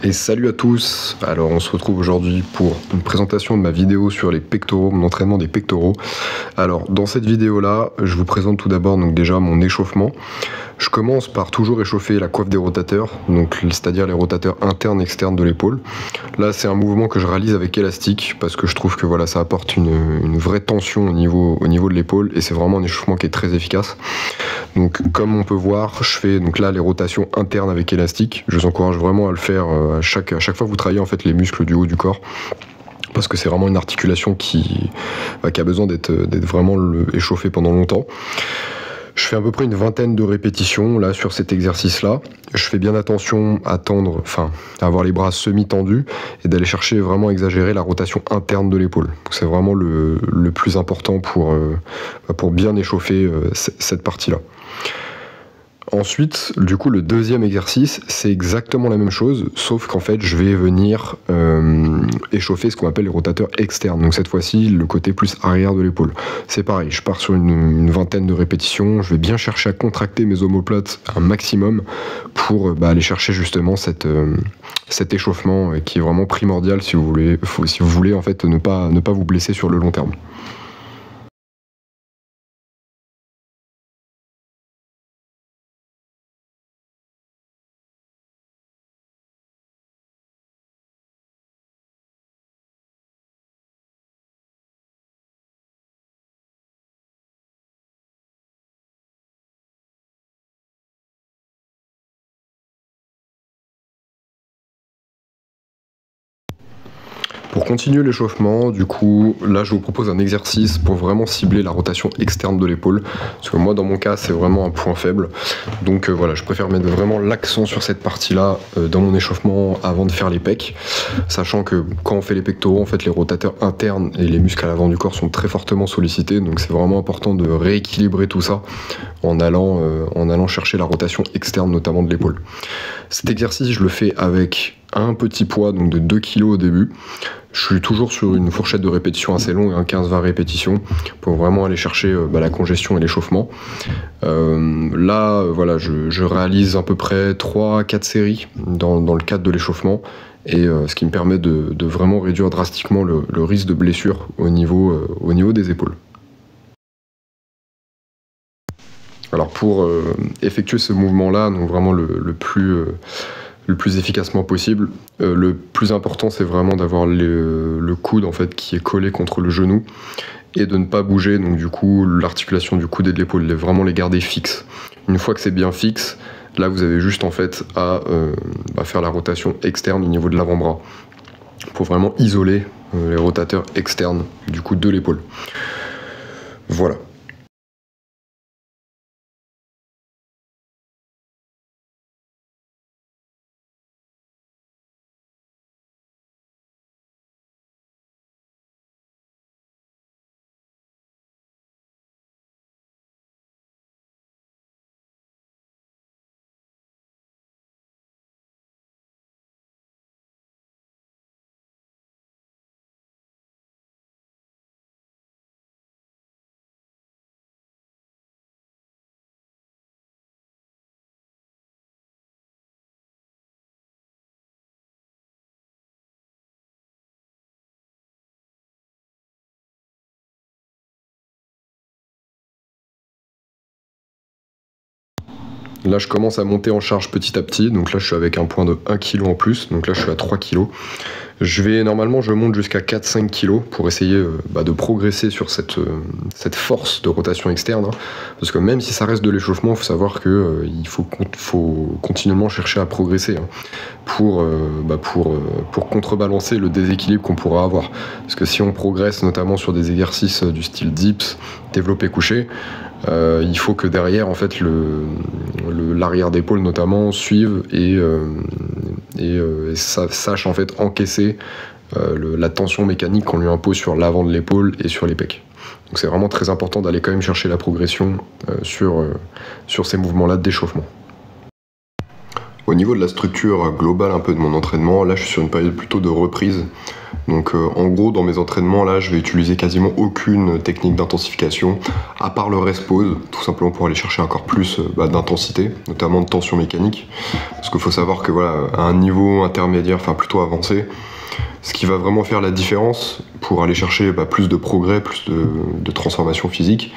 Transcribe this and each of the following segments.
Et salut à tous. Alors on se retrouve aujourd'hui pour une présentation de ma vidéo sur les pectoraux, mon entraînement des pectoraux. Alors dans cette vidéo là, je vous présente tout d'abord donc déjà mon échauffement. Je commence par toujours échauffer la coiffe des rotateurs, donc c'est-à-dire les rotateurs internes et externes de l'épaule. Là c'est un mouvement que je réalise avec élastique parce que je trouve que voilà, ça apporte une vraie tension au niveau de l'épaule et c'est vraiment un échauffement qui est très efficace. Donc comme on peut voir, je fais donc là les rotations internes avec élastique. Je vous encourage vraiment à le faire à chaque fois que vous travaillez en fait les muscles du haut du corps. Parce que c'est vraiment une articulation qui a besoin d'être vraiment échauffée pendant longtemps. Je fais à peu près une vingtaine de répétitions là sur cet exercice-là. Je fais bien attention à avoir les bras semi-tendus et d'aller chercher vraiment exagérer la rotation interne de l'épaule. C'est vraiment le plus important pour bien échauffer cette partie-là. Ensuite, du coup, le deuxième exercice, c'est exactement la même chose, sauf qu'en fait, je vais venir échauffer ce qu'on appelle les rotateurs externes. Donc cette fois-ci, le côté plus arrière de l'épaule. C'est pareil, je pars sur une vingtaine de répétitions, je vais bien chercher à contracter mes omoplates un maximum pour aller chercher justement cet échauffement qui est vraiment primordial si vous voulez en fait ne pas vous blesser sur le long terme. Pour continuer l'échauffement, du coup, là je vous propose un exercice pour vraiment cibler la rotation externe de l'épaule. Parce que moi dans mon cas c'est vraiment un point faible. Donc voilà, je préfère mettre vraiment l'accent sur cette partie-là dans mon échauffement avant de faire les pecs. Sachant que quand on fait les pectoraux, en fait les rotateurs internes et les muscles à l'avant du corps sont très fortement sollicités. Donc c'est vraiment important de rééquilibrer tout ça en allant chercher la rotation externe notamment de l'épaule. Cet exercice je le fais avec un petit poids donc de 2 kg au début. Je suis toujours sur une fourchette de répétition assez longue, 15-20 répétitions, pour vraiment aller chercher la congestion et l'échauffement. Là, voilà, je réalise à peu près 3-4 séries dans le cadre de l'échauffement, et ce qui me permet de vraiment réduire drastiquement le risque de blessure au niveau des épaules. Alors pour effectuer ce mouvement-là, donc vraiment le plus efficacement possible. Le plus important, c'est vraiment d'avoir le coude en fait qui est collé contre le genou et de ne pas bouger. Donc du coup, l'articulation du coude et de l'épaule, vraiment les garder fixes. Une fois que c'est bien fixe, là vous avez juste en fait à faire la rotation externe au niveau de l'avant-bras pour vraiment isoler les rotateurs externes du coude de l'épaule. Voilà. Là, je commence à monter en charge petit à petit. Donc là, je suis avec un point de 1 kg en plus. Donc là, je suis à 3 kg. Normalement, je monte jusqu'à 4-5 kg pour essayer de progresser sur cette force de rotation externe. Hein. Parce que même si ça reste de l'échauffement, il faut savoir qu'il faut continuellement chercher à progresser pour contrebalancer le déséquilibre qu'on pourra avoir. Parce que si on progresse notamment sur des exercices du style dips, développé couché, il faut que derrière en fait l'arrière d'épaule notamment suive et sache en fait encaisser la tension mécanique qu'on lui impose sur l'avant de l'épaule et sur les pecs. Donc c'est vraiment très important d'aller quand même chercher la progression sur ces mouvements là d'échauffement. Au niveau de la structure globale un peu de mon entraînement, là je suis sur une période plutôt de reprise. Donc en gros dans mes entraînements là je vais utiliser quasiment aucune technique d'intensification à part le rest pause, tout simplement pour aller chercher encore plus d'intensité, notamment de tension mécanique. Parce qu'il faut savoir que voilà, à un niveau intermédiaire, enfin plutôt avancé, ce qui va vraiment faire la différence pour aller chercher plus de progrès, plus de transformation physique,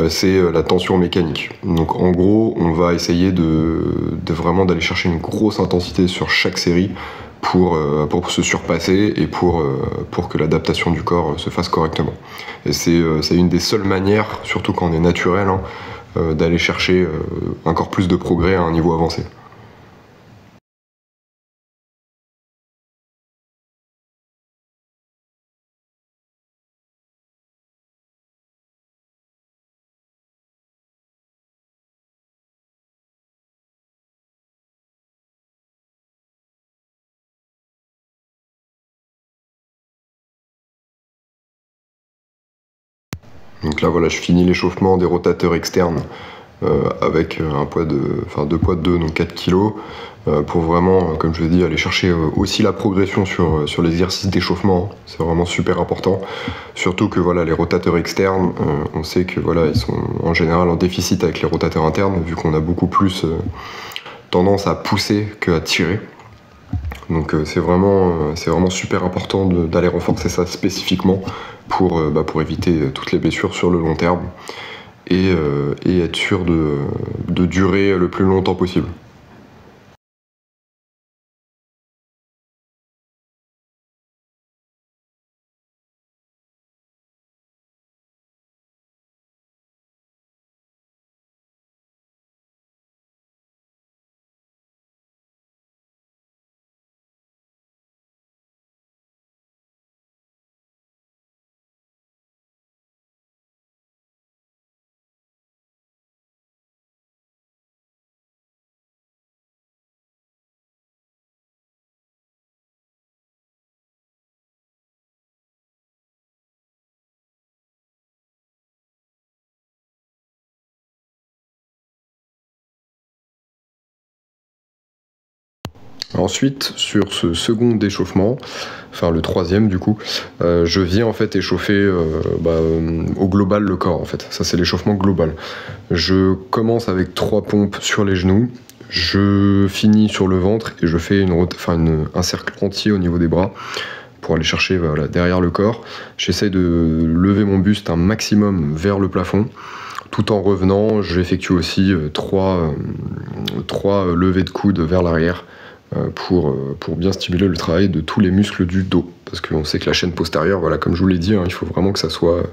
c'est la tension mécanique. Donc en gros, on va essayer de vraiment d'aller chercher une grosse intensité sur chaque série pour se surpasser et pour que l'adaptation du corps se fasse correctement. Et c'est une des seules manières, surtout quand on est naturel, d'aller chercher encore plus de progrès à un niveau avancé. Donc là voilà, je finis l'échauffement des rotateurs externes avec un poids deux poids de 2, donc 4 kg, pour vraiment, comme je l'ai dit, aller chercher aussi la progression sur l'exercice d'échauffement. C'est vraiment super important. Surtout que voilà, les rotateurs externes, on sait que voilà, ils sont en général en déficit avec les rotateurs internes, vu qu'on a beaucoup plus tendance à pousser qu'à tirer. Donc c'est vraiment super important d'aller renforcer ça spécifiquement pour éviter toutes les blessures sur le long terme et être sûr de durer le plus longtemps possible. Ensuite, sur ce second échauffement, enfin le troisième du coup, je viens en fait échauffer au global le corps en fait. Ça c'est l'échauffement global. Je commence avec 3 pompes sur les genoux, je finis sur le ventre et je fais un cercle entier au niveau des bras pour aller chercher derrière le corps. J'essaie de lever mon buste un maximum vers le plafond. Tout en revenant, j'effectue aussi 3 levées de coude vers l'arrière pour bien stimuler le travail de tous les muscles du dos. Parce qu'on sait que la chaîne postérieure, voilà, comme je vous l'ai dit, il faut vraiment que ça soit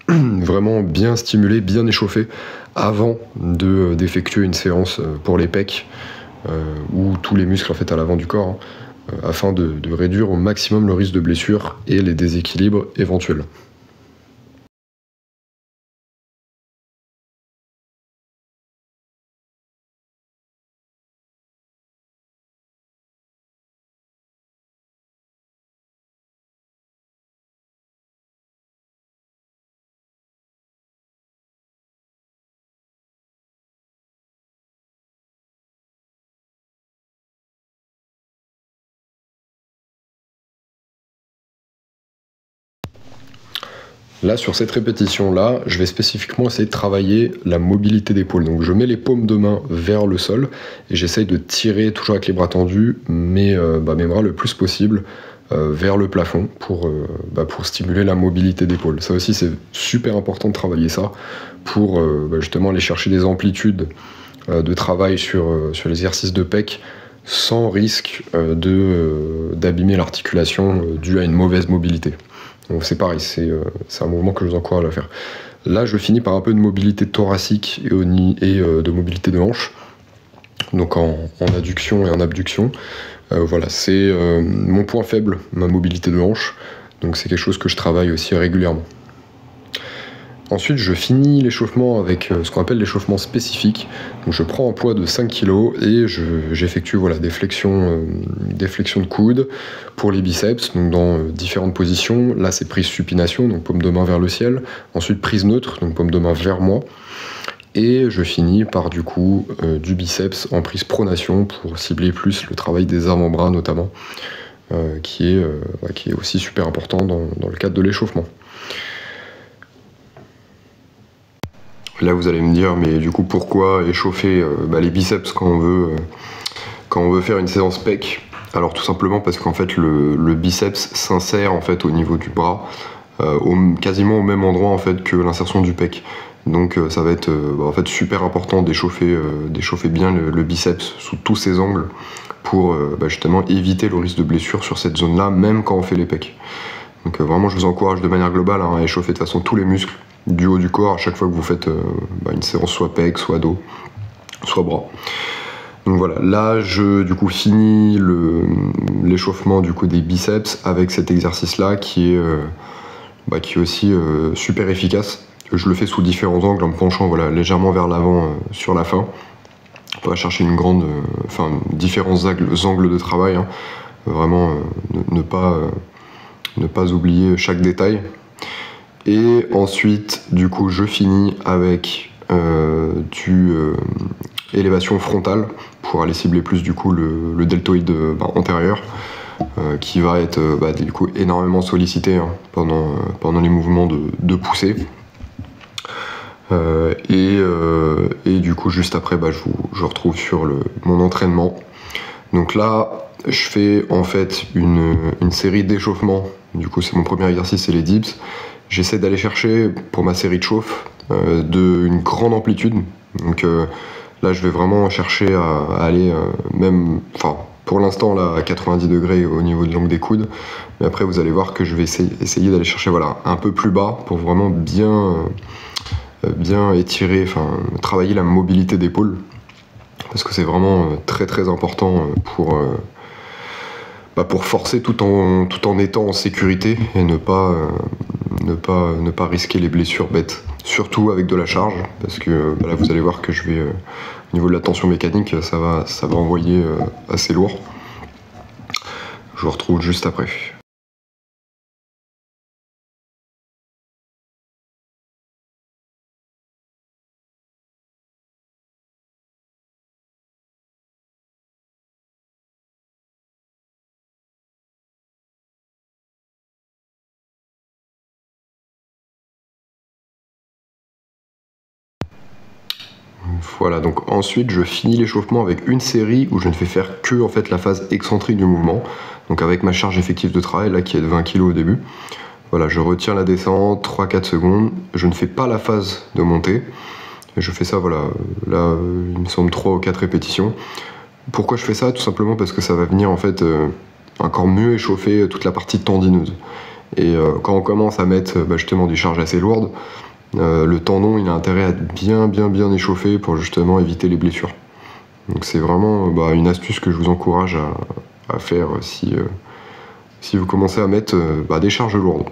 vraiment bien stimulé, bien échauffé avant d'effectuer une séance pour les pecs ou tous les muscles en fait à l'avant du corps, afin de réduire au maximum le risque de blessure et les déséquilibres éventuels. Là, sur cette répétition-là, je vais spécifiquement essayer de travailler la mobilité d'épaule. Donc je mets les paumes de main vers le sol et j'essaye de tirer toujours avec les bras tendus mes bras le plus possible vers le plafond pour stimuler la mobilité d'épaule. Ça aussi, c'est super important de travailler ça pour justement aller chercher des amplitudes de travail sur l'exercice de pec sans risque d'abîmer l'articulation due à une mauvaise mobilité. Donc c'est pareil, c'est un mouvement que je vous encourage à faire. Là, je finis par un peu de mobilité thoracique et de mobilité de hanche, donc en adduction et en abduction. Voilà, c'est mon point faible, ma mobilité de hanche, donc c'est quelque chose que je travaille aussi régulièrement. Ensuite, je finis l'échauffement avec ce qu'on appelle l'échauffement spécifique. Donc, je prends un poids de 5 kg et j'effectue des flexions de coude pour les biceps, donc dans différentes positions. Là, c'est prise supination, donc paume de main vers le ciel. Ensuite, prise neutre, donc paume de main vers moi. Et je finis par du coup du biceps en prise pronation pour cibler plus le travail des avant-bras notamment, qui est aussi super important dans le cadre de l'échauffement. Là vous allez me dire, mais du coup pourquoi échauffer les biceps quand on veut faire une séance pec? Alors tout simplement parce qu'en fait le biceps s'insère en fait au niveau du bras, quasiment au même endroit en fait que l'insertion du pec. Donc ça va être en fait super important d'échauffer bien le biceps sous tous ses angles pour justement éviter le risque de blessure sur cette zone là, même quand on fait les pecs. Donc vraiment je vous encourage de manière globale à échauffer de toute façon tous les muscles du haut du corps à chaque fois que vous faites une séance soit pec, soit dos, soit bras. Donc voilà, là je du coup finis l'échauffement du coup des biceps avec cet exercice là qui est aussi super efficace. Je le fais sous différents angles en me penchant voilà, légèrement vers l'avant sur la fin. On va chercher différents angles de travail, hein. Vraiment ne pas oublier chaque détail. Et ensuite du coup je finis avec élévation frontale pour aller cibler plus du coup le deltoïde antérieur, qui va être du coup énormément sollicité pendant les mouvements de poussée. Et du coup juste après je retrouve sur mon entraînement. Donc là je fais en fait une série d'échauffements. Du coup c'est mon premier exercice, c'est les dips. J'essaie d'aller chercher pour ma série de chauffe une grande amplitude. Donc là je vais vraiment chercher à aller pour l'instant là à 90 degrés au niveau de l'angle des coudes. Mais après vous allez voir que je vais essayer d'aller chercher un peu plus bas pour vraiment bien étirer, travailler la mobilité d'épaule, parce que c'est vraiment très très important pour forcer tout en étant en sécurité et ne pas risquer les blessures bêtes, surtout avec de la charge, parce que là vous allez voir que je vais au niveau de la tension mécanique ça va envoyer assez lourd. Je vous retrouve juste après. Voilà, donc ensuite je finis l'échauffement avec une série où je ne fais faire que en fait la phase excentrique du mouvement, donc avec ma charge effective de travail là qui est de 20 kg au début. Voilà, je retiens la descente 3-4 secondes, je ne fais pas la phase de montée, je fais ça voilà, là il me semble 3 ou 4 répétitions. Pourquoi je fais ça? Tout simplement parce que ça va venir en fait encore mieux échauffer toute la partie tendineuse. Et quand on commence à mettre justement des charges assez lourdes, le tendon il a intérêt à être bien échauffé pour justement éviter les blessures. Donc c'est vraiment une astuce que je vous encourage à faire si vous commencez à mettre des charges lourdes.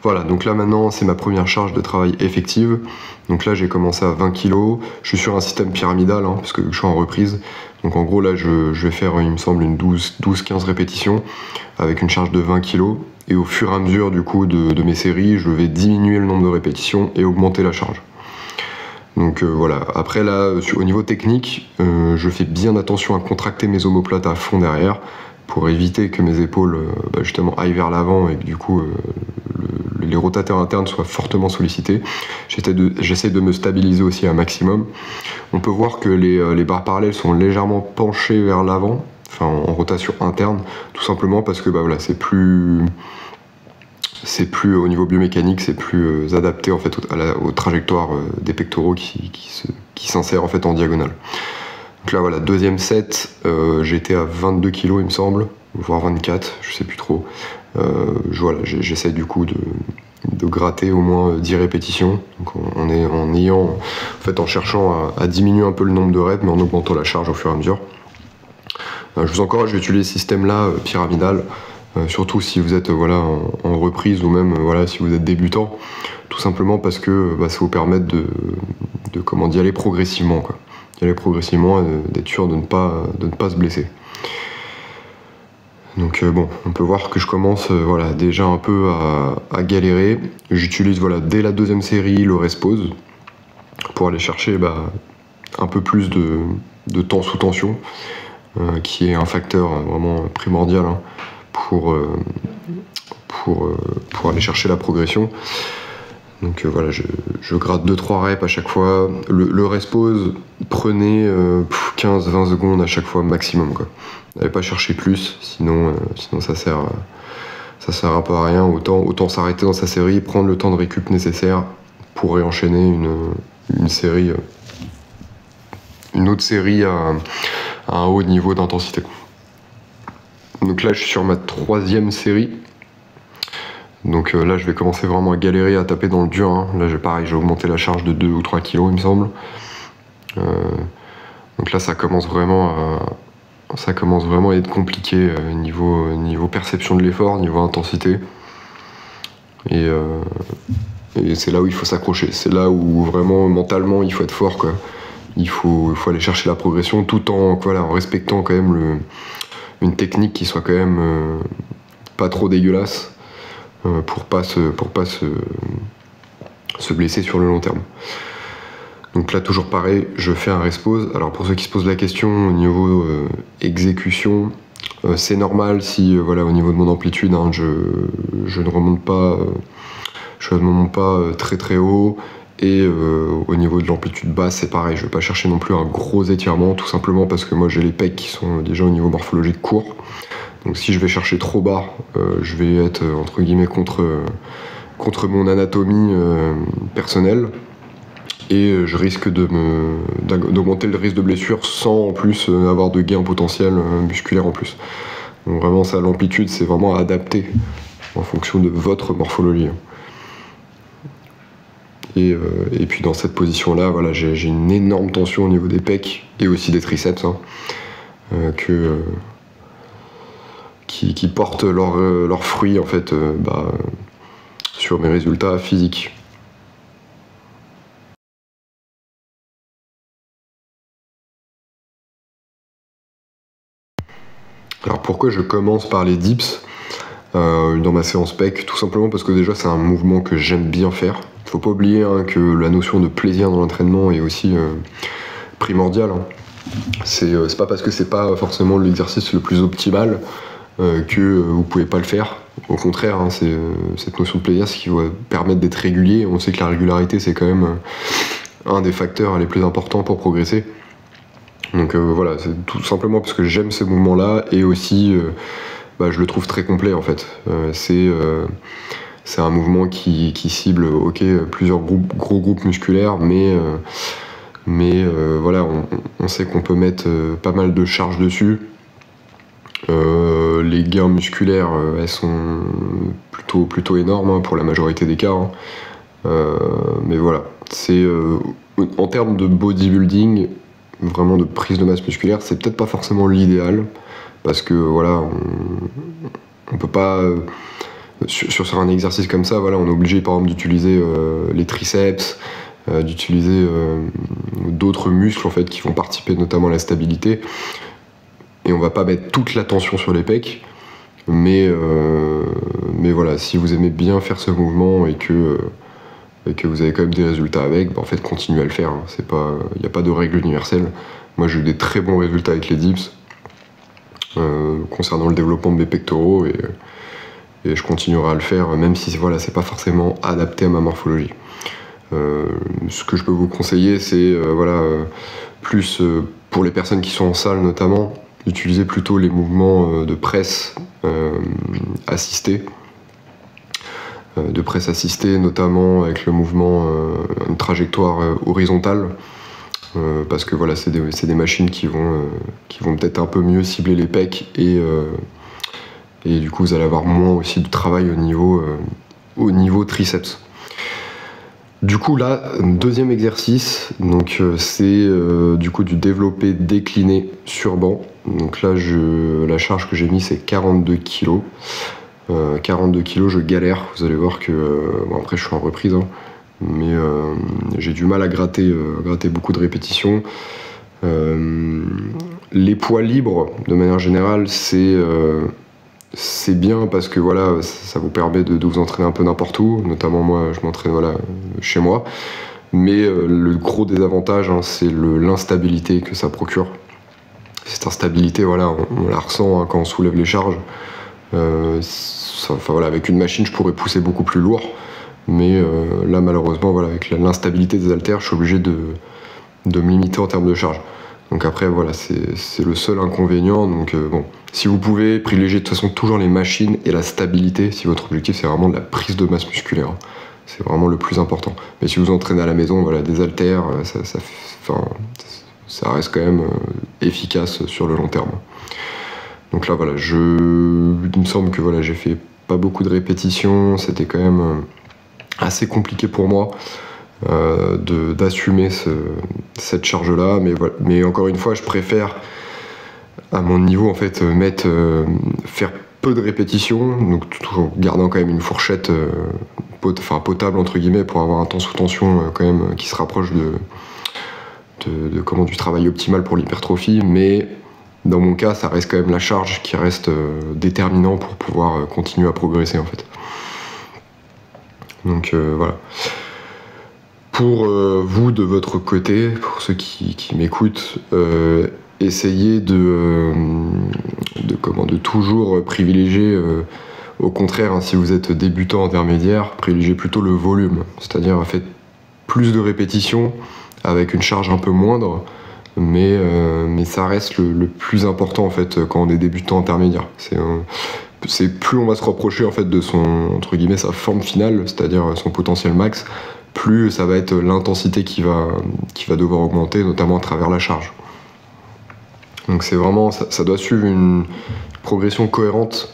Voilà, donc là maintenant c'est ma première charge de travail effective. Donc là j'ai commencé à 20 kg, je suis sur un système pyramidal parce que je suis en reprise. Donc en gros là je vais faire il me semble une 12-15 répétitions avec une charge de 20 kg. Et au fur et à mesure du coup de mes séries, je vais diminuer le nombre de répétitions et augmenter la charge. Donc voilà, après là, au niveau technique, je fais bien attention à contracter mes omoplates à fond derrière pour éviter que mes épaules justement aillent vers l'avant et que du coup les rotateurs internes soient fortement sollicités. J'essaie de me stabiliser aussi un maximum. On peut voir que les barres parallèles sont légèrement penchées vers l'avant, en rotation interne, tout simplement parce que c'est plus au niveau biomécanique, c'est plus adapté en fait aux trajectoires des pectoraux qui s'insèrent en fait en diagonale. Donc là voilà, deuxième set, j'étais à 22 kg il me semble, voire 24, je sais plus trop. J'essaie du coup de gratter au moins 10 répétitions, donc en cherchant à diminuer un peu le nombre de reps mais en augmentant la charge au fur et à mesure. Je vous encourage à utiliser ce système-là pyramidal, surtout si vous êtes en reprise ou même si vous êtes débutant, tout simplement parce que ça vous permet d'y aller progressivement, d'être sûr de ne pas se blesser. Donc on peut voir que je commence déjà un peu à galérer. J'utilise dès la deuxième série le rest pause. pour aller chercher un peu plus de temps sous tension, qui est un facteur vraiment primordial hein, pour aller chercher la progression. Donc voilà, je gratte 2-3 reps à chaque fois. Le rest pause, prenez 15-20 secondes à chaque fois maximum, quoi. N'allez pas chercher plus, sinon ça sert un peu à rien. Autant s'arrêter dans sa série, prendre le temps de récup nécessaire pour réenchaîner une série, une autre série à un haut niveau d'intensité. Donc là, je suis sur ma 3e série. Donc là, je vais commencer vraiment à galérer, à taper dans le dur. Hein. Là, pareil, j'ai augmenté la charge de 2 ou 3 kilos, il me semble. Donc là, ça commence vraiment à être compliqué niveau perception de l'effort, niveau intensité. Et c'est là où il faut s'accrocher. C'est là où vraiment, mentalement, il faut être fort, quoi. Il faut aller chercher la progression tout en respectant quand même une technique qui soit quand même pas trop dégueulasse. Pour pas se blesser sur le long terme. Donc là, toujours pareil, je fais un rest pause. Alors pour ceux qui se posent la question au niveau exécution, c'est normal si au niveau de mon amplitude, hein, je ne remonte pas, très très haut. Et au niveau de l'amplitude basse, c'est pareil, je vais pas chercher non plus un gros étirement, tout simplement parce que moi j'ai les pecs qui sont déjà au niveau morphologique court. Donc si je vais chercher trop bas, je vais être entre guillemets contre mon anatomie personnelle et je risque d'augmenter le risque de blessure sans en plus avoir de gain potentiel musculaire en plus. Donc vraiment ça, l'amplitude, c'est vraiment à adapter en fonction de votre morphologie. Et puis dans cette position-là, voilà, j'ai une énorme tension au niveau des pecs et aussi des triceps, hein, qui portent leurs fruits en fait sur mes résultats physiques. Alors pourquoi je commence par les dips dans ma séance pec? Tout simplement parce que déjà c'est un mouvement que j'aime bien faire. Faut pas oublier hein, que la notion de plaisir dans l'entraînement est aussi primordiale. Hein. C'est pas parce que c'est pas forcément l'exercice le plus optimal que vous pouvez pas le faire. Au contraire, hein, c'est cette notion de plaisir, ce qui va permettre d'être régulier. On sait que la régularité, c'est quand même un des facteurs les plus importants pour progresser. Donc voilà, c'est tout simplement parce que j'aime ce mouvement-là et aussi je le trouve très complet en fait. C'est un mouvement qui cible plusieurs gros groupes musculaires, mais voilà, on sait qu'on peut mettre pas mal de charge dessus. Les gains musculaires, elles sont plutôt énormes hein, pour la majorité des cas. Hein. Mais voilà, c'est en termes de bodybuilding, vraiment de prise de masse musculaire, c'est peut-être pas forcément l'idéal parce que voilà, on peut pas sur un exercice comme ça, voilà, on est obligé par exemple d'utiliser les triceps, d'utiliser d'autres muscles en fait qui vont participer notamment à la stabilité. Et on va pas mettre toute la tension sur les pecs, mais voilà, si vous aimez bien faire ce mouvement et que vous avez quand même des résultats avec, en fait continuez à le faire. Hein. Il n'y a pas de règle universelle. Moi j'ai eu des très bons résultats avec les dips concernant le développement de mes pectoraux et je continuerai à le faire même si voilà, c'est pas forcément adapté à ma morphologie. Ce que je peux vous conseiller, c'est plus pour les personnes qui sont en salle notamment, utiliser plutôt les mouvements de presse assistés. Notamment avec le mouvement, une trajectoire horizontale. Parce que voilà, c'est des machines qui vont peut-être un peu mieux cibler les pecs et du coup vous allez avoir moins aussi de travail au niveau triceps. Du coup là, deuxième exercice, donc c'est du coup du développé décliné sur banc. Donc là la charge que j'ai mis c'est 42 kg. 42 kg, je galère, vous allez voir que après je suis en reprise hein, mais j'ai du mal à gratter beaucoup de répétitions. Les poids libres de manière générale c'est bien parce que voilà, ça vous permet de vous entraîner un peu n'importe où, notamment moi je m'entraîne voilà, chez moi. Mais le gros désavantage, hein, c'est l'instabilité que ça procure. Cette instabilité, voilà, on la ressent hein, quand on soulève les charges. Enfin, voilà, avec une machine, je pourrais pousser beaucoup plus lourd. Mais là, malheureusement, voilà, avec l'instabilité des haltères, je suis obligé de me limiter en termes de charge. Donc après, voilà, c'est le seul inconvénient. Donc bon, si vous pouvez, privilégier de toute façon toujours les machines et la stabilité, si votre objectif c'est vraiment de la prise de masse musculaire. C'est vraiment le plus important. Mais si vous entraînez à la maison, voilà, des haltères, ça reste quand même efficace sur le long terme. Donc là, voilà, il me semble que voilà, j'ai fait pas beaucoup de répétitions, c'était quand même assez compliqué pour moi d'assumer cette charge-là, mais encore une fois, je préfère à mon niveau en fait faire peu de répétitions, donc tout en gardant quand même une fourchette potable entre guillemets pour avoir un temps sous tension quand même qui se rapproche du travail optimal pour l'hypertrophie, mais dans mon cas, ça reste quand même la charge qui reste déterminant pour pouvoir continuer à progresser en fait. Donc voilà. Pour vous, de votre côté, pour ceux qui m'écoutent, essayez de toujours privilégier, au contraire, hein, si vous êtes débutant intermédiaire, privilégiez plutôt le volume. C'est-à-dire faites plus de répétitions avec une charge un peu moindre, mais ça reste le plus important en fait quand on est débutant intermédiaire. C'est plus on va se rapprocher en fait de son entre guillemets sa forme finale, c'est-à-dire son potentiel max, plus ça va être l'intensité qui va devoir augmenter, notamment à travers la charge. Donc c'est vraiment ça doit suivre une progression cohérente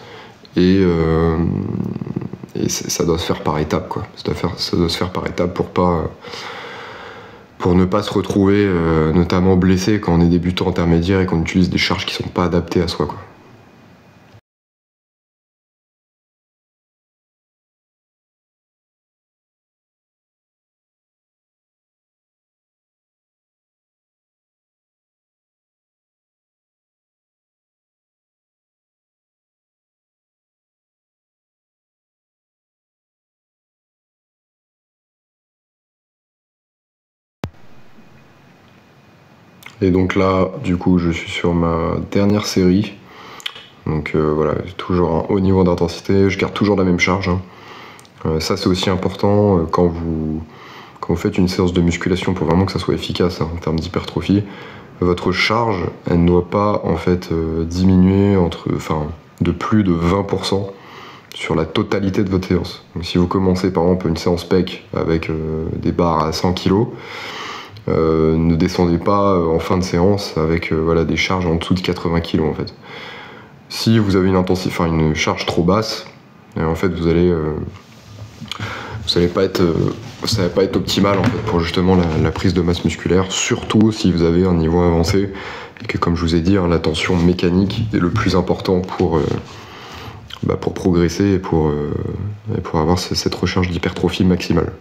et ça doit se faire par étapes quoi. Ça doit se faire par étapes pour ne pas se retrouver notamment blessé quand on est débutant intermédiaire et qu'on utilise des charges qui sont pas adaptées à soi quoi. Et donc là, du coup, je suis sur ma dernière série. Donc voilà, toujours un haut niveau d'intensité, je garde toujours la même charge. Hein. Ça c'est aussi important quand vous faites une séance de musculation pour vraiment que ça soit efficace hein, en termes d'hypertrophie. Votre charge, elle ne doit pas en fait diminuer de plus de 20% sur la totalité de votre séance. Donc si vous commencez par exemple une séance pec avec des barres à 100 kg, ne descendez pas en fin de séance avec voilà, des charges en dessous de 80 kg en fait. Si vous avez une charge trop basse, en fait vous allez pas être ça va pas être optimal en fait pour justement la prise de masse musculaire, surtout si vous avez un niveau avancé et que comme je vous ai dit, hein, la tension mécanique est le plus important pour progresser et pour avoir cette recherche d'hypertrophie maximale.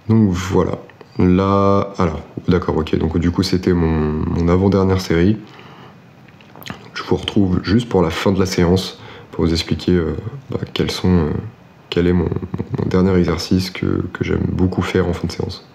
Donc voilà. Là, alors, d'accord, ok, donc du coup c'était mon avant-dernière série. Je vous retrouve juste pour la fin de la séance pour vous expliquer quel est mon dernier exercice que j'aime beaucoup faire en fin de séance.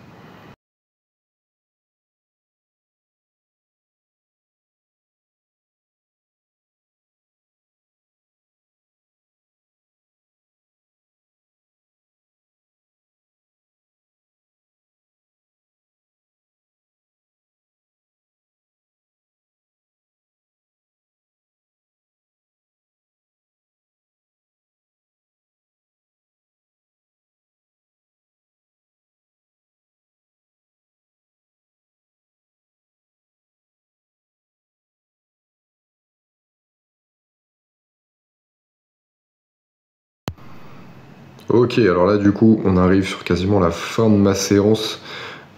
Ok, alors là du coup on arrive sur quasiment la fin de ma séance.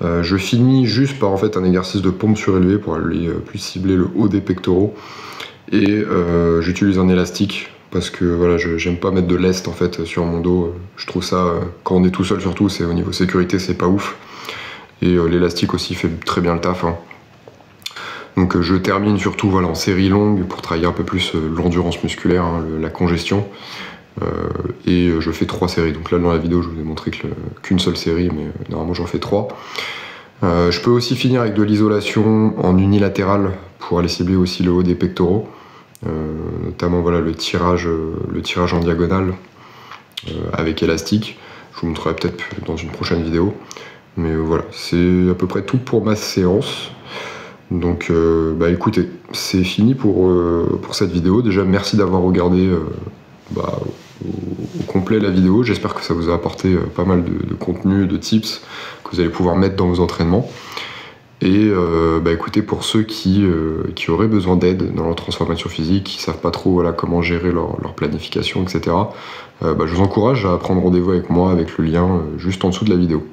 Je finis juste par en fait un exercice de pompe surélevée pour aller plus cibler le haut des pectoraux. Et j'utilise un élastique parce que voilà, j'aime pas mettre de lest en fait sur mon dos. Je trouve ça, quand on est tout seul surtout, c'est au niveau sécurité, c'est pas ouf. Et l'élastique aussi fait très bien le taf. Hein. Donc je termine surtout voilà, en série longue pour travailler un peu plus l'endurance musculaire, hein, la congestion. et je fais 3 séries. Donc là dans la vidéo je vous ai montré qu'une seule série, mais normalement j'en fais 3. Je peux aussi finir avec de l'isolation en unilatéral pour aller cibler aussi le haut des pectoraux, notamment voilà, le tirage en diagonale avec élastique. Je vous montrerai peut-être dans une prochaine vidéo. Mais voilà, c'est à peu près tout pour ma séance. Donc bah écoutez, c'est fini pour cette vidéo. Déjà merci d'avoir regardé au complet la vidéo. J'espère que ça vous a apporté pas mal de contenu, de tips que vous allez pouvoir mettre dans vos entraînements. Et bah écoutez, pour ceux qui auraient besoin d'aide dans leur transformation physique, qui savent pas trop voilà, comment gérer leur planification, etc., bah je vous encourage à prendre rendez-vous avec moi avec le lien juste en dessous de la vidéo.